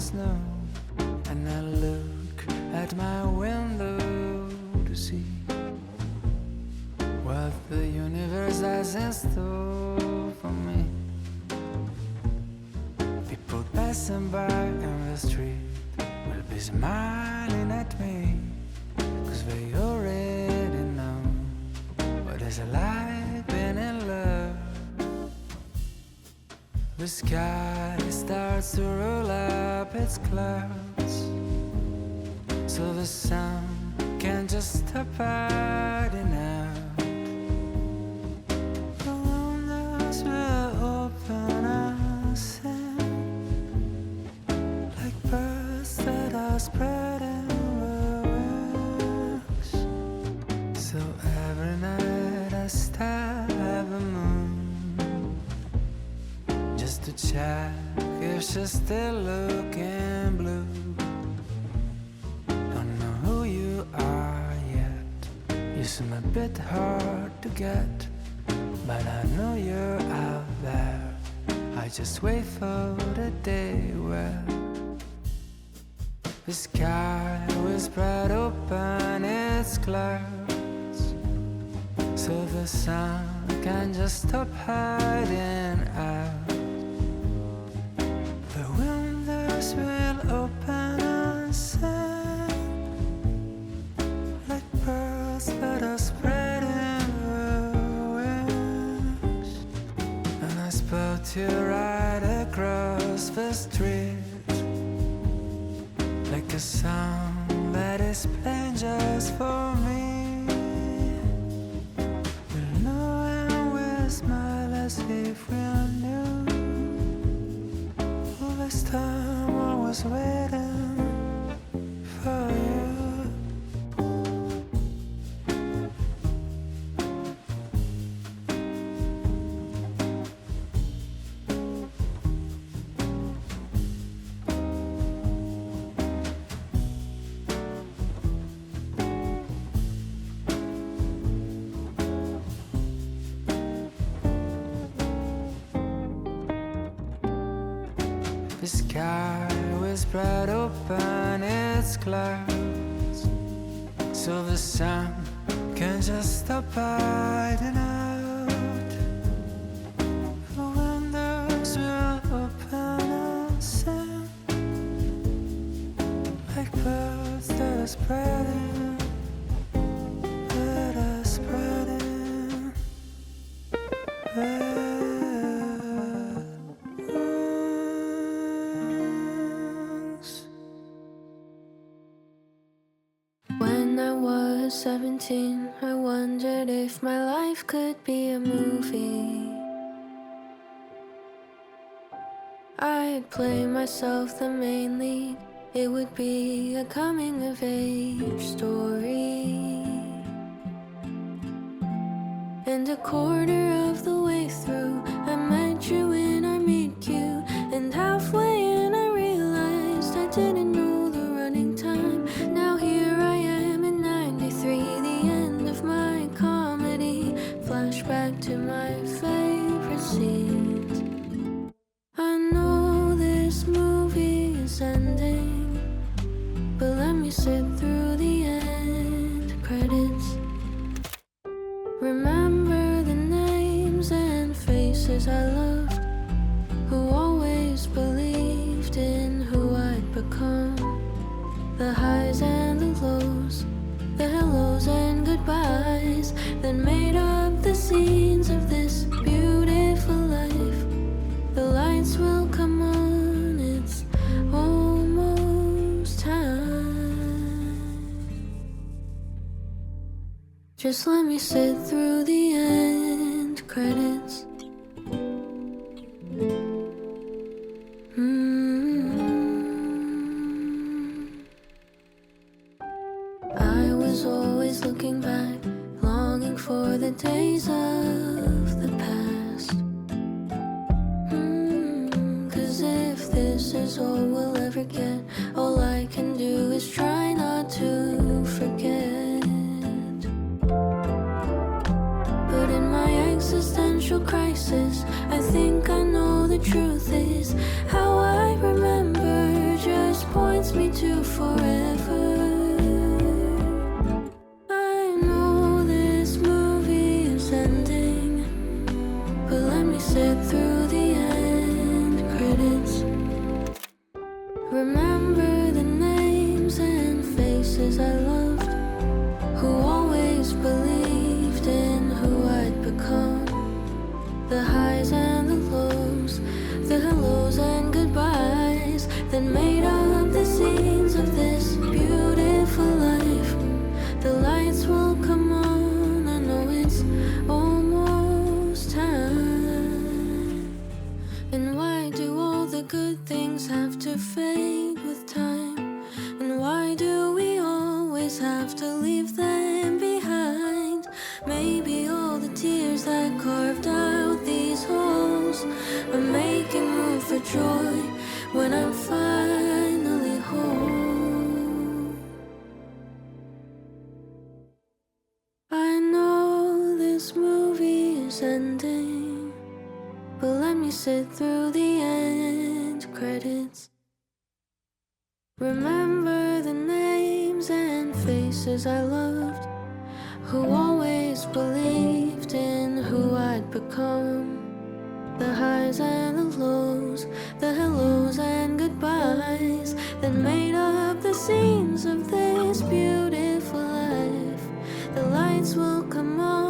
is new, and I look at my window to see what the universe has in store for me. People passing by in the street will be smiling at me, 'cause they already know what it's like being in love. The sky starts to roll up its clouds, so the sun can't just stop hiding out. The windows will open and sing like birds that are spreading their wings. So every night I stare at the moon just to check if she's still looking blue. Don't know who you are yet, you seem a bit hard to get, but I know you're out there. I just wait for the day where the sky will spread open its clouds, so the sun can just stop hiding out. The windows will open and sing like birds that are spreading their wings. And I spoke to you right across the street, like a song that is playing just for me. We'll know and we'll smile as if we knew all this time I was waiting for you. The sky will spread open its clouds, so the sun can just stop hiding out. The windows will open and sing like birds that are spreading, that are spreading. When I was 17, I wondered if my life could be a movie. I'd play myself the main lead. It would be a coming-of-age story. And a quarter of the way through, I met you in our meet queue. And halfway in, I realized I didn't know the running time. Now here I am in 93, the end of my comedy. Flashback to my favorite scenes. I know this movie is ending, but let me sit through the end credits. Remember the names and faces I loved, who always believed in who I'd become. The highs and the lows, the hellos and goodbyes that made up the scenes of this beautiful life. The lights will come on, it's almost time. Just let me sit through the end credits. I was always looking back, longing for the days of the past. 'Cause if this is all we'll ever get, all I can do is try not to forget. But in my existential crisis, I think I know the truth is how I remembered you Remember the names and faces I loved, who always believed in who I'd become. The highs and the lows, the hellos and goodbyes that made up the scenes of this beautiful life. The lights will come on, I know it's almost time. And why do all the good things have to fade with time? And why do we always have to leave them behind? Maybe all the tears that carved out these holes are making room for joy when I'm finally home. I know this movie is ending, but let me sit through the end credits. Remember the names and faces I loved, who always believed in who I'd become. The highs and the lows, the hellos and goodbyes that made up the scenes of this beautiful life. The lights will come on,